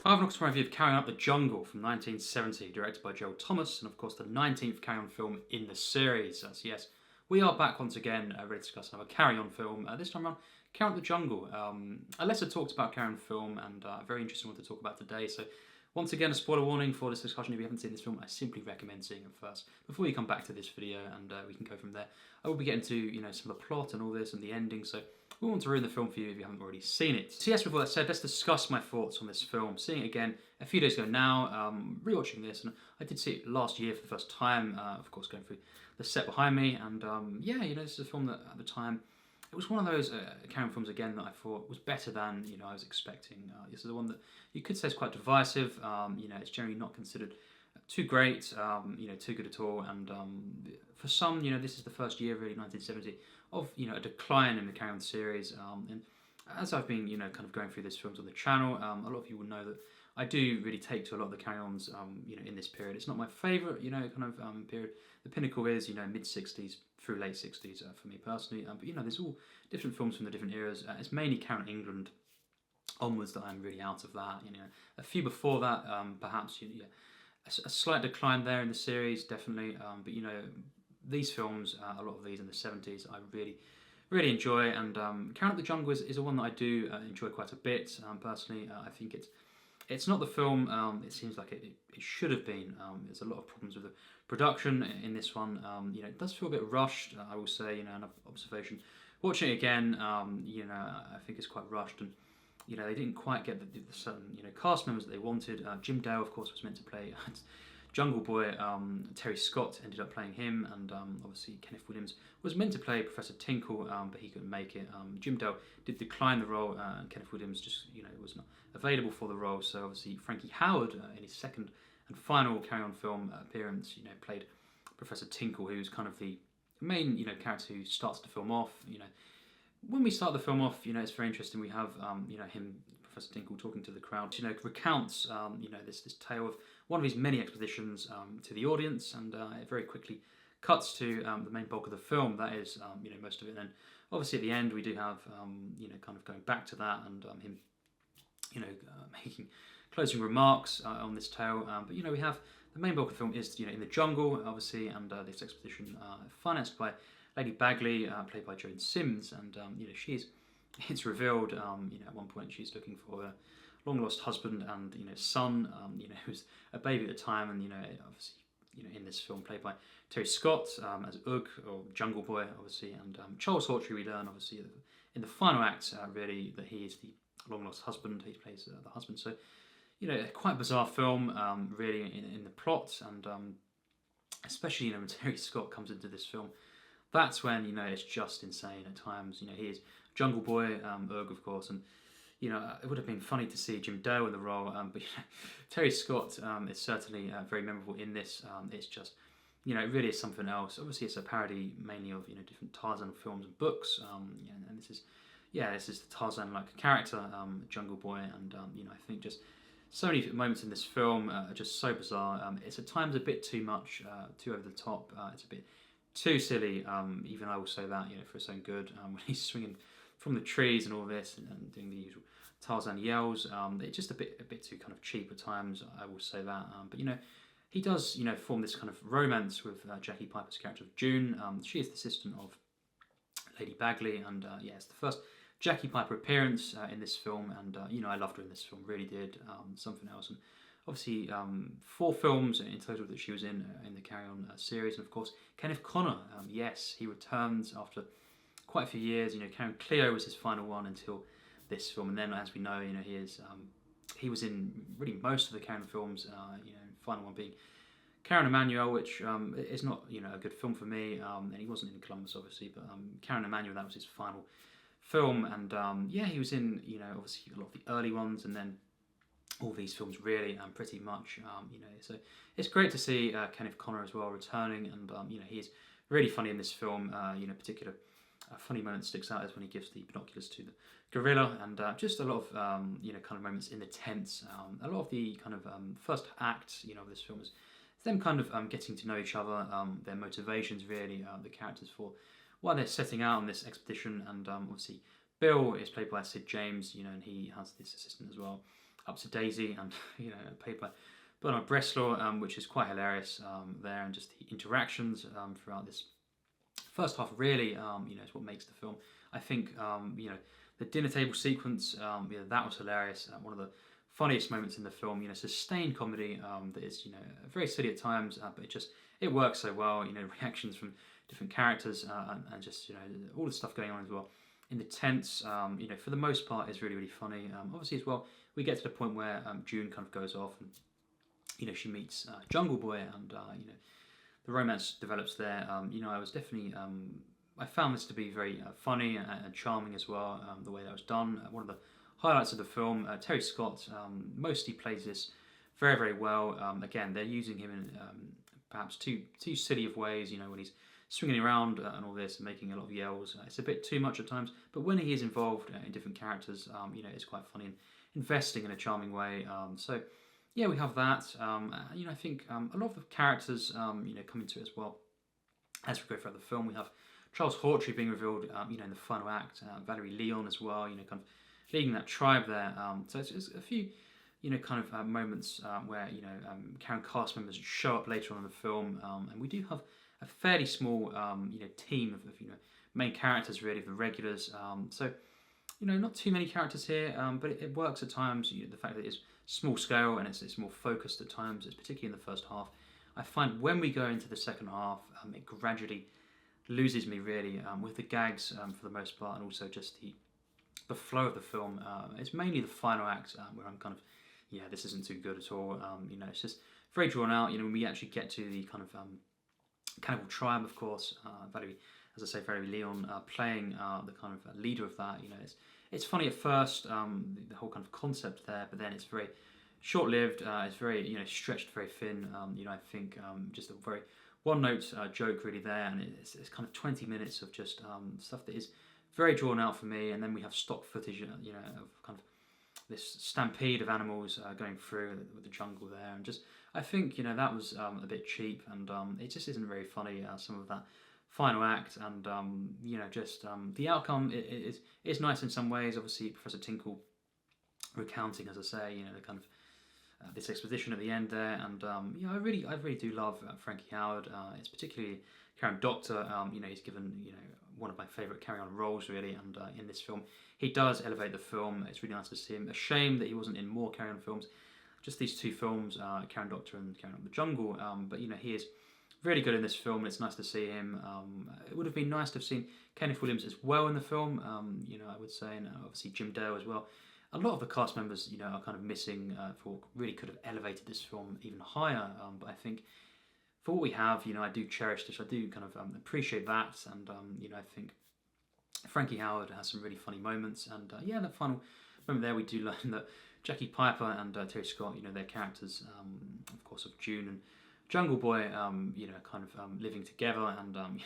Hi, welcome to my review of Carrying Up the Jungle from 1970, directed by Gerald, and of course the 19th Carry On film in the series. So yes, we are back once again, ready to discuss another Carry On film. This time around, Carry Up the Jungle. A lesser talked about Carry On film, and a very interesting one to talk about today. So once again, a spoiler warning for this discussion. If you haven't seen this film, I simply recommend seeing it first before you come back to this video, and we can go from there. I will be getting to some of the plot and all this and the ending, so we want to ruin the film for you if you haven't already seen it. So yes, with all that said, let's discuss my thoughts on this film. Seeing it again a few days ago now, rewatching this, and I did see it last year for the first time, of course going through the set behind me, and yeah, this is a film that at the time, it was one of those Carry On films again that I thought was better than I was expecting. This is the one that you could say is quite divisive. It's generally not considered too great, too good at all, and for some, this is the first year, really, 1970, of a decline in the Carry On series. And as I've been, kind of going through these films on the channel, a lot of you will know that I do really take to a lot of the Carry Ons, in this period. It's not my favourite, kind of period. The pinnacle is, mid 60s through late 60s for me personally. But there's all different films from the different eras. It's mainly Carry On England onwards that I'm really out of that. A few before that, perhaps, a slight decline there in the series, definitely. But these films, a lot of these in the 70s, I really enjoy, and Carrying Up the Jungle is a one that I do enjoy quite a bit. Personally, I think it's not the film it seems like it should have been. There's a lot of problems with the production in this one. It does feel a bit rushed, I will say, an observation. Watching it again, I think it's quite rushed, and they didn't quite get the certain cast members that they wanted. Jim Dale, of course, was meant to play Jungle Boy. Terry Scott ended up playing him, and obviously Kenneth Williams was meant to play Professor Tinkle, but he couldn't make it. Jim Dale did decline the role, and Kenneth Williams just was not available for the role. So obviously Frankie Howerd, in his second and final Carry On film appearance, played Professor Tinkle, who's kind of the main character who starts the film off. When we start the film off, it's very interesting. We have him, Professor Tinkle, talking to the crowd. Recounts this tale of one of his many expeditions to the audience, and it very quickly cuts to the main bulk of the film. That is, most of it. And then obviously at the end we do have kind of going back to that, and him making closing remarks on this tale. But we have the main bulk of the film is in the jungle, obviously, and this expedition financed by Lady Bagley, played by Joan Sims, and it's revealed at one point she's looking for a long lost husband and son, who's a baby at the time, and obviously in this film played by Terry Scott as Ugg, or Jungle Boy, obviously, and Charles Hawtrey, we learn obviously in the final act really that he is the long lost husband. He plays the husband. So quite a bizarre film, really, in the plot, and especially when Terry Scott comes into this film. That's when it's just insane at times. He is Jungle Boy, Ugg, of course, and it would have been funny to see Jim Dale in the role, but Terry Scott is certainly very memorable in this. It's just it really is something else. Obviously, it's a parody mainly of different Tarzan films and books, and this is the Tarzan-like character, Jungle Boy, and I think just so many moments in this film are just so bizarre. It's at times a bit too much, too over the top. It's a bit too silly, even I will say that, for its own good. When he's swinging from the trees and all this, and doing the usual Tarzan yells, it's just a bit too kind of cheap at times, I will say that. But he does form this kind of romance with Jacki Piper's character of June. She is the assistant of Lady Bagley, and it's the first Jacki Piper appearance in this film, and I loved her in this film, really did. Something else. And obviously 4 films in total that she was in the Carry On series, and of course Kenneth Connor, yes, he returns after quite a few years. Carry On Cleo was his final one until this film, and then as we know, he was in really most of the Carry On films. Final one being Carry On Emmanuel, which is not a good film for me, and he wasn't in Columbus obviously, but Carry On Emmanuel, that was his final film, and he was in obviously a lot of the early ones, and then all these films really, pretty much, so it's great to see Kenneth Connor as well returning, and he's really funny in this film. Particular funny moment sticks out is when he gives the binoculars to the gorilla, and just a lot of kind of moments in the tents. A lot of the kind of first act of this film is them kind of getting to know each other, their motivations really, the characters for why they're setting out on this expedition, and obviously Bill is played by Sid James, and he has this assistant as well. Up to Daisy, and played by Bresslaw, which is quite hilarious there, and just the interactions throughout this first half really is what makes the film. I think the dinner table sequence, that was hilarious. One of the funniest moments in the film. Sustained comedy that is very silly at times, but it works so well. Reactions from different characters and just all the stuff going on as well in the tents. For the most part, is really really funny. Obviously as well, we get to the point where June kind of goes off and she meets Jungle Boy, and the romance develops there. I was definitely I found this to be very funny and charming as well. The way that was done, one of the highlights of the film. Terry Scott mostly plays this very very well. Again, they're using him in perhaps too silly of ways. When he's swinging around and all this and making a lot of yells, it's a bit too much at times. But when he is involved in different characters, it's quite funny and investing in a charming way. So yeah, we have that. I think a lot of the characters come into it as well as we go throughout the film. We have Charles Hawtrey being revealed in the final act. Valerie Leon as well. Kind of leading that tribe there. So it's a few moments where current cast members show up later on in the film, and we do have a fairly small team of main characters really, of the regulars. So not too many characters here, but it works at times. The fact that it's small scale and it's more focused at times, it's particularly in the first half. I find when we go into the second half, it gradually loses me really with the gags for the most part, and also just the flow of the film. It's mainly the final act where I'm kind of, this isn't too good at all. It's just very drawn out. When we actually get to the kind of cannibal tribe, of course, Valerie, as I say, Valerie Leon playing the kind of leader of that. It's funny at first, the whole kind of concept there, but then it's very short-lived. It's very stretched very thin. I think just a very one-note joke really there, and it's kind of 20 minutes of just stuff that is very drawn out for me. And then we have stock footage, of kind of this stampede of animals going through with the jungle there, and just I think that was a bit cheap, and it just isn't very funny. Some of that final act, and the outcome is nice in some ways. Obviously, Professor Tinkle recounting, as I say, the kind of this exposition at the end there, and I really do love Frankie Howerd. It's particularly Carroll Doctor. He's given one of my favourite carry-on roles really, and in this film he does elevate the film. It's really nice to see him. A shame that he wasn't in more carry-on films. Just these two films, Carroll Doctor and Carry On the Jungle. But he is really good in this film, and it's nice to see him. It would have been nice to have seen Kenneth Williams as well in the film. I would say, and obviously Jim Dale as well. A lot of the cast members, are kind of missing. For really could have elevated this film even higher. But I think for what we have, I do cherish this. I do kind of appreciate that, and I think Frankie Howerd has some really funny moments. And that final moment there, we do learn that Jacki Piper and Terry Scott, their characters, of course, of June and Jungle Boy, kind of living together, and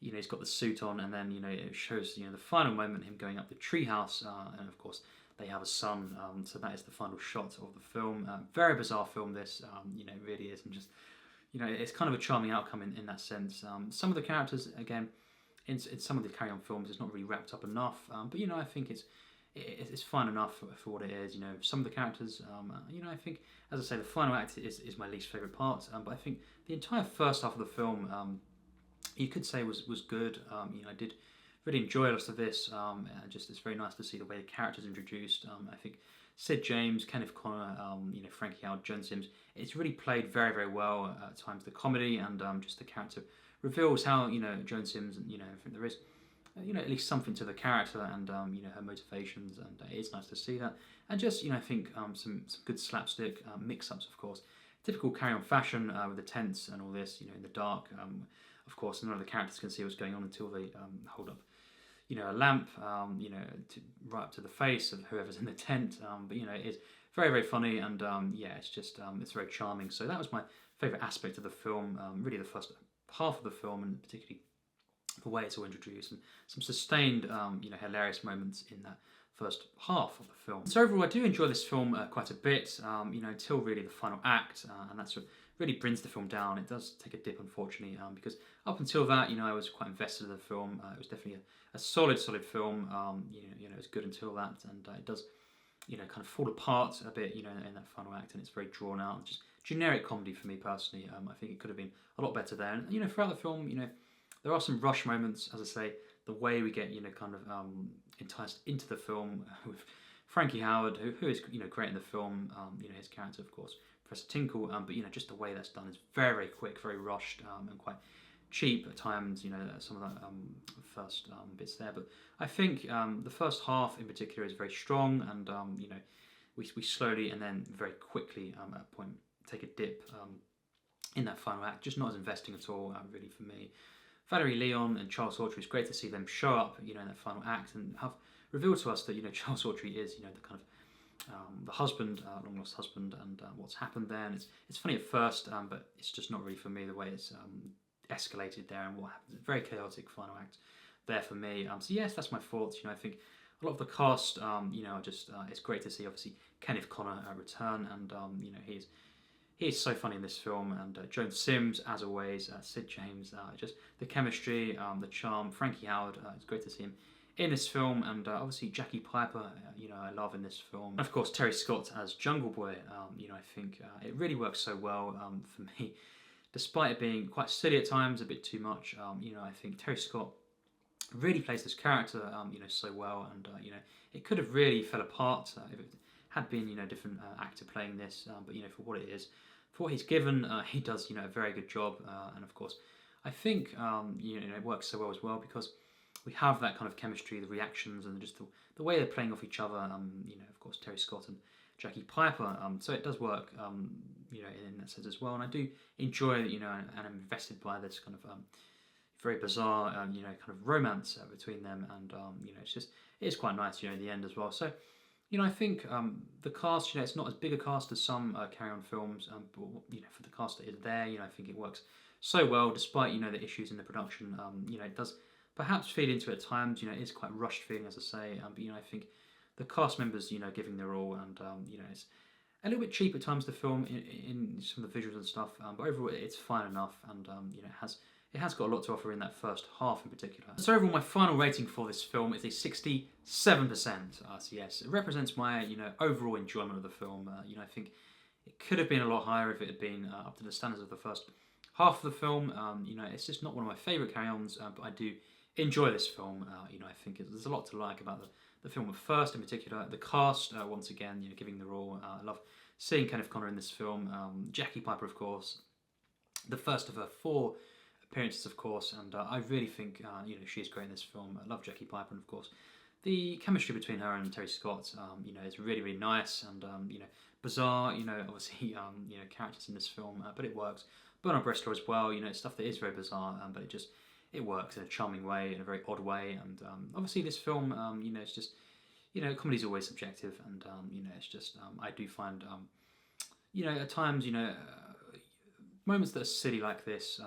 he's got the suit on, and then it shows the final moment, him going up the treehouse, and of course they have a son. So that is the final shot of the film. Very bizarre film, this, really is, and just it's kind of a charming outcome in that sense. Some of the characters, again, in some of the carry-on films, it's not really wrapped up enough, but I think it's fine enough for what it is. Some of the characters, I think, as I say, the final act is my least favourite part, but I think the entire first half of the film, you could say was good. I did really enjoy a lot of this. Just it's very nice to see the way the characters introduced. I think Sid James, Kenneth Connor, Frankie Howerd, Joan Sims, it's really played very very well at times. The comedy and just the character reveals how Joan Sims, and I think there is at least something to the character, and her motivations, and it's nice to see that. And just I think some good slapstick mix-ups, of course, typical carry-on fashion with the tents and all this, in the dark. Of course, none of the characters can see what's going on until they hold up a lamp right up to the face of whoever's in the tent. But it is very very funny, and it's just it's very charming. So that was my favourite aspect of the film, really the first half of the film, and particularly the way it's all introduced, and some sustained hilarious moments in that first half of the film. So overall, I do enjoy this film quite a bit, until really the final act, and that's what really brings the film down. It does take a dip, unfortunately, because up until that, I was quite invested in the film. It was definitely a solid film. It was good until that, and it does kind of fall apart a bit, in that final act, and it's very drawn out and just generic comedy for me personally. I think it could have been a lot better there. And throughout the film, there are some rush moments, as I say. The way we get, kind of enticed into the film with Frankie Howerd, who is, great in the film. His character, of course, Professor Tinkle. But just the way that's done is very, very quick, very rushed, and quite cheap at times. Some of the first bits there. But I think the first half in particular is very strong, and we slowly and then very quickly at a point take a dip in that final act. Just not as investing at all, really, for me. Valerie, Leon, and Charles Hawtrey, it's great to see them show up, in that final act and have revealed to us that, Charles Hawtrey is, the kind of the husband, long lost husband, and what's happened there. And it's funny at first, but it's just not really for me the way it's escalated there and what happens. It's a very chaotic final act there for me. So yes, that's my thoughts. I think a lot of the cast, just it's great to see obviously Kenneth Connor return, and he is so funny in this film, and Joan Sims, as always, Sid James, just the chemistry, the charm. Frankie Howerd, it's great to see him in this film, and obviously Jacki Piper, I love in this film. And of course, Terry Scott as Jungle Boy, I think it really works so well for me. Despite it being quite silly at times, a bit too much, I think Terry Scott really plays this character, so well, and it could have really fell apart if it had been, a different actor playing this, but for what it is, for what he's given, he does, a very good job, and of course, I think, it works so well as well because we have that kind of chemistry, the reactions, and just the way they're playing off each other. Of course, Terry Scott and Jacki Piper. So it does work, in that sense as well. And I do enjoy, and I'm invested by this kind of very bizarre, kind of romance between them. And it's quite nice, in the end as well. So, I think the cast, it's not as big a cast as some Carry On films, but for the cast that is there, I think it works so well, despite the issues in the production. It does perhaps feed into it at times. It is quite rushed feeling, as I say. But I think the cast members, giving their all, and it's a little bit cheap at times. The film in some of the visuals and stuff, but overall it's fine enough, and it has got a lot to offer in that first half in particular. So overall, my final rating for this film is a 67%. So yes, it represents my overall enjoyment of the film. I think it could have been a lot higher if it had been up to the standards of the first half of the film. It's just not one of my favourite carry-ons, but I do enjoy this film. I think there's a lot to like about the film at first, in particular. The cast, once again, giving their all. I love seeing Kenneth Connor in this film. Jacki Piper, of course, the first of her 4 appearances, of course, and I really think she is great in this film. I love Jacki Piper, and of course the chemistry between her and Terry Scott, is really, really nice, and bizarre. Obviously, characters in this film, but it works. Bresslaw as well. Stuff that is very bizarre, but it works in a charming way, in a very odd way, and obviously this film, it's just, comedy's always subjective, and it's just, I do find, at times, moments that are silly like this,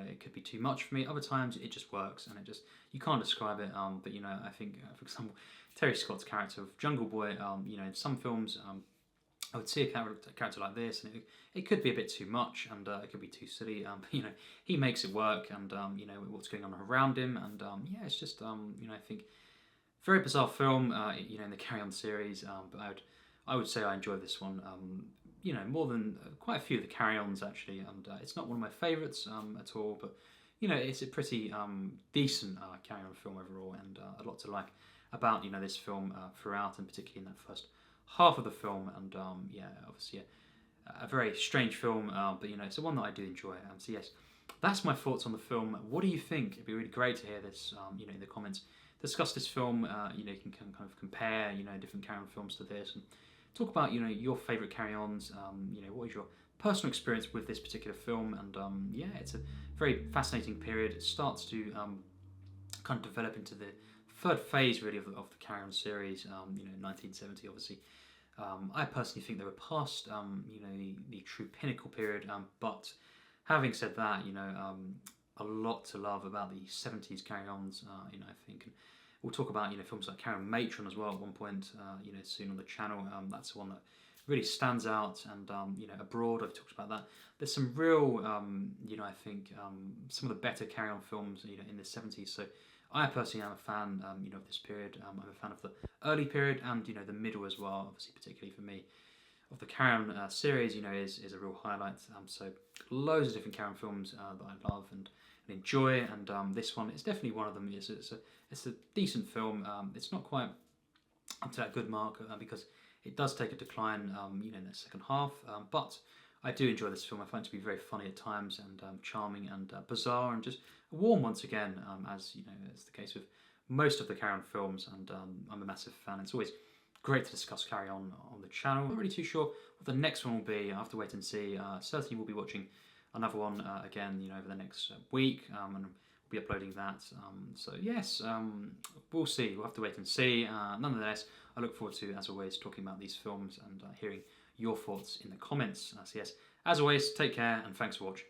it could be too much for me. Other times it just works, and you can't describe it. But I think, for example, Terry Scott's character of Jungle Boy, in some films, I would see a character like this, and it could be a bit too much, and it could be too silly. But he makes it work, and what's going on around him, and it's just I think very bizarre film. In the Carry On series, but I would say I enjoy this one. More than quite a few of the carry-ons actually, and it's not one of my favourites at all, but it's a pretty decent carry-on film overall, and a lot to like about this film throughout, and particularly in that first half of the film, and obviously a very strange film, but it's one that I do enjoy. So yes, that's my thoughts on the film. What do you think? It'd be really great to hear this, in the comments. Discuss this film. You can kind of compare, different carry-on films to this, and talk about your favourite carry-ons. What is your personal experience with this particular film? And it's a very fascinating period. It starts to kind of develop into the third phase really of the Carry On series. 1970 obviously. I personally think they were past the true pinnacle period. But having said that, a lot to love about the 70s Carry-Ons. I think. And we'll talk about films like Carry On Matron as well at one point, soon on the channel. That's the one that really stands out, and Abroad, I've talked about that. There's some real, I think some of the better Carry On films in the 70s. So I personally am a fan, of this period. I'm a fan of the early period and the middle as well. Obviously, particularly for me, of the Carry On series, is a real highlight. So loads of different Carry On films that I love and enjoy, and this one is definitely one of them. It's a decent film. It's not quite up to that good mark because it does take a decline, in the second half. But I do enjoy this film. I find it to be very funny at times and charming and bizarre and just warm once again, as is the case with most of the Carry On films. And I'm a massive fan. It's always great to discuss Carry On the channel. I'm not really too sure what the next one will be. I have to wait and see. Certainly, we'll be watching another one again, over the next week, and we'll be uploading that. So yes, we'll see. We'll have to wait and see. Nonetheless, I look forward to, as always, talking about these films and hearing your thoughts in the comments. So yes, as always, take care and thanks for watching.